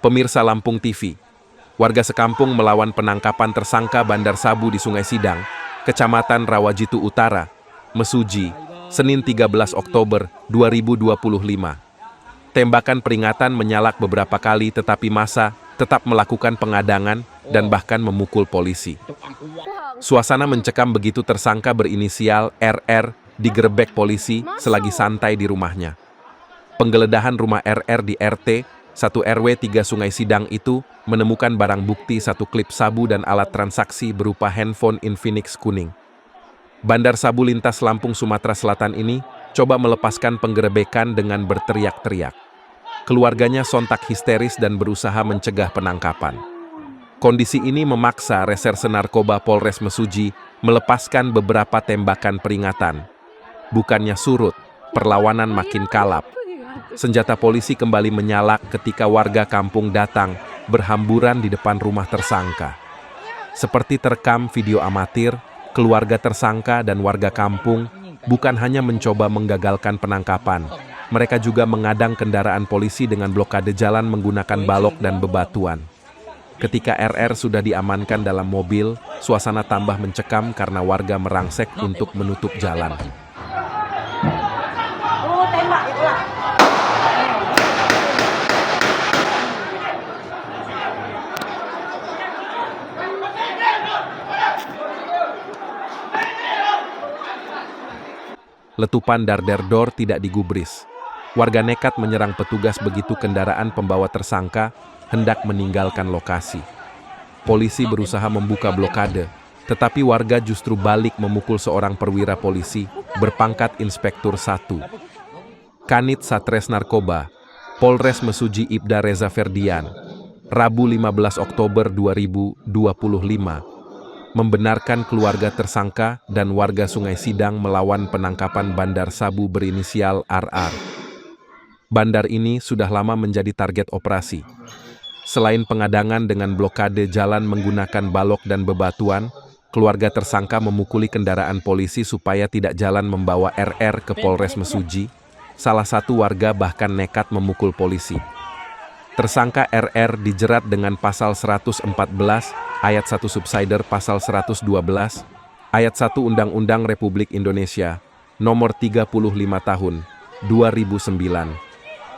Pemirsa Lampung TV, warga sekampung melawan penangkapan tersangka bandar sabu di Sungai Sidang, Kecamatan Rawajitu Utara, Mesuji, Senin 13 Oktober 2025. Tembakan peringatan menyalak beberapa kali tetapi massa tetap melakukan pengadangan dan bahkan memukul polisi. Suasana mencekam begitu tersangka berinisial RR digerebek polisi selagi santai di rumahnya. Penggeledahan rumah RR di RT 1 RW 3 Sungai Sidang itu menemukan barang bukti 1 klip sabu dan alat transaksi berupa handphone Infinix kuning. Bandar sabu lintas Lampung, Sumatera Selatan ini coba melepaskan penggerebekan dengan berteriak-teriak. Keluarganya sontak histeris dan berusaha mencegah penangkapan. Kondisi ini memaksa Reserse Narkoba Polres Mesuji melepaskan beberapa tembakan peringatan. Bukannya surut, perlawanan makin kalap. Senjata polisi kembali menyalak ketika warga kampung datang berhamburan di depan rumah tersangka. Seperti terekam video amatir, keluarga tersangka dan warga kampung bukan hanya mencoba menggagalkan penangkapan, mereka juga mengadang kendaraan polisi dengan blokade jalan menggunakan balok dan bebatuan. Ketika RR sudah diamankan dalam mobil, suasana tambah mencekam karena warga merangsek untuk menutup jalan. Letupan dar-der-dor tidak digubris. Warga nekat menyerang petugas begitu kendaraan pembawa tersangka hendak meninggalkan lokasi. Polisi berusaha membuka blokade, tetapi warga justru balik memukul seorang perwira polisi berpangkat Inspektur 1. Kanit Satres Narkoba, Polres Mesuji Ibda Reza Ferdian, Rabu 15 Oktober 2025, membenarkan keluarga tersangka dan warga Sungai Sidang melawan penangkapan bandar sabu berinisial RR. Bandar ini sudah lama menjadi target operasi. Selain pengadangan dengan blokade jalan menggunakan balok dan bebatuan, keluarga tersangka memukuli kendaraan polisi supaya tidak jalan membawa RR ke Polres Mesuji. Salah satu warga bahkan nekat memukul polisi. Tersangka RR dijerat dengan pasal 114, ayat 1 subsider pasal 112, ayat 1 Undang-Undang Republik Indonesia, nomor 35 tahun 2009,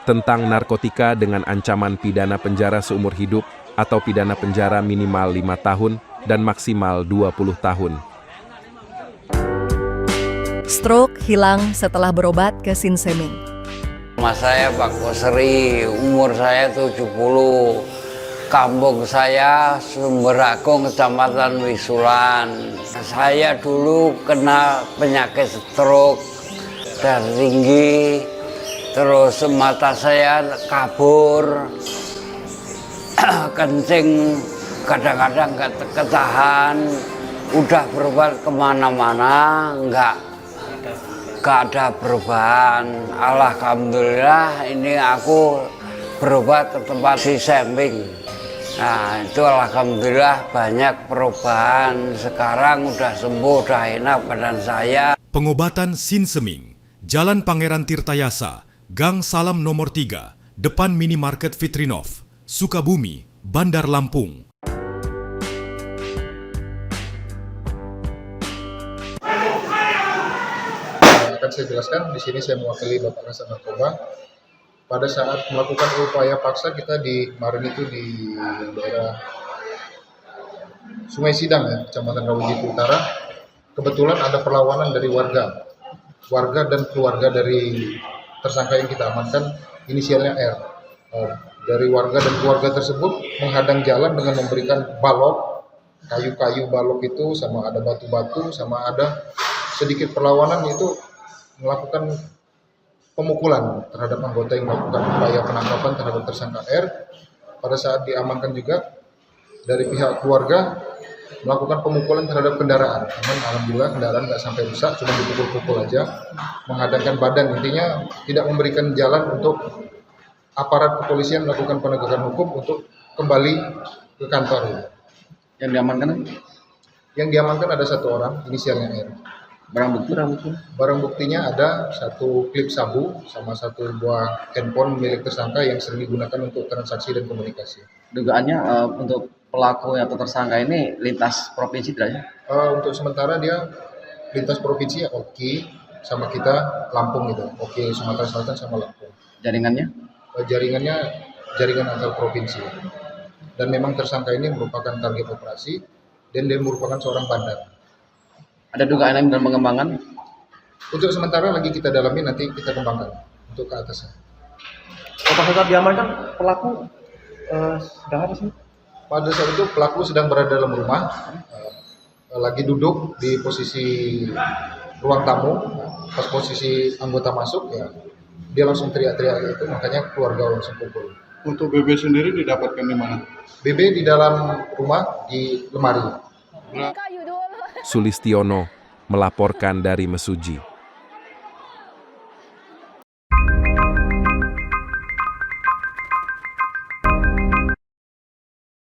tentang narkotika dengan ancaman pidana penjara seumur hidup atau pidana penjara minimal 5 tahun dan maksimal 20 tahun. Stroke hilang setelah berobat ke Sinseming. Nama saya Pak Koseri, umur saya 70. Kampung saya Sumberakung, Kecamatan Wisulan. Saya dulu kena penyakit stroke, darah tinggi, terus mata saya kabur, kencing kadang-kadang nggak ketahan, udah berobat kemana-mana, nggak ada perubahan. Alhamdulillah ini aku berobat ke tempat Sinseming. Nah itu alhamdulillah banyak perubahan. Sekarang udah sembuh, udah enak badan saya. Pengobatan Sinseming, Jalan Pangeran Tirtayasa, Gang Salam nomor 3, depan Minimarket Fitrinov, Sukabumi, Bandar Lampung. Akan saya jelaskan, di sini saya mewakili Bapak Reserse Narkoba. Pada saat melakukan upaya paksa kita kemarin itu di daerah Sungai Sidang ya, Kecamatan Rawajitu Utara, kebetulan ada perlawanan dari warga dan keluarga dari tersangka yang kita amankan, inisialnya R. Dari warga dan keluarga tersebut menghadang jalan dengan memberikan balok, kayu-kayu balok itu, sama ada batu-batu, sama ada sedikit perlawanan, yaitu melakukan pemukulan terhadap anggota yang melakukan upaya penangkapan terhadap tersangka R. Pada saat diamankan juga dari pihak keluarga melakukan pemukulan terhadap kendaraan. Namun alhamdulillah kendaraan nggak sampai rusak, cuma dipukul-pukul aja, menghadangkan badan, intinya tidak memberikan jalan untuk aparat kepolisian melakukan penegakan hukum untuk kembali ke kantor. Yang diamankan? Yang diamankan ada 1 orang, inisialnya R. Barang buktinya ada satu klip sabu sama satu buah handphone milik tersangka yang sering digunakan untuk transaksi dan komunikasi. Dugaannya untuk pelaku atau tersangka ini lintas provinsi tidak ya? Untuk sementara dia lintas provinsi ya, Oki sama kita Lampung gitu, Oki Sumatera Selatan sama Lampung. Jaringannya? Jaringannya jaringan antar provinsi. Dan memang tersangka ini merupakan target operasi dan dia merupakan seorang bandar. Ada dugaan lain dalam pengembangan? Untuk sementara lagi kita dalami, nanti kita kembangkan untuk ke atasnya. Pada saat diamankan pelaku sedang apa sih? Pada saat itu pelaku sedang berada dalam rumah, lagi duduk di posisi ruang tamu. Pas posisi anggota masuk ya, dia langsung teriak-teriak itu, makanya keluarga langsung kumpul. Untuk BB sendiri didapatkan di mana? BB di dalam rumah di lemari. Sulistiono melaporkan dari Mesuji.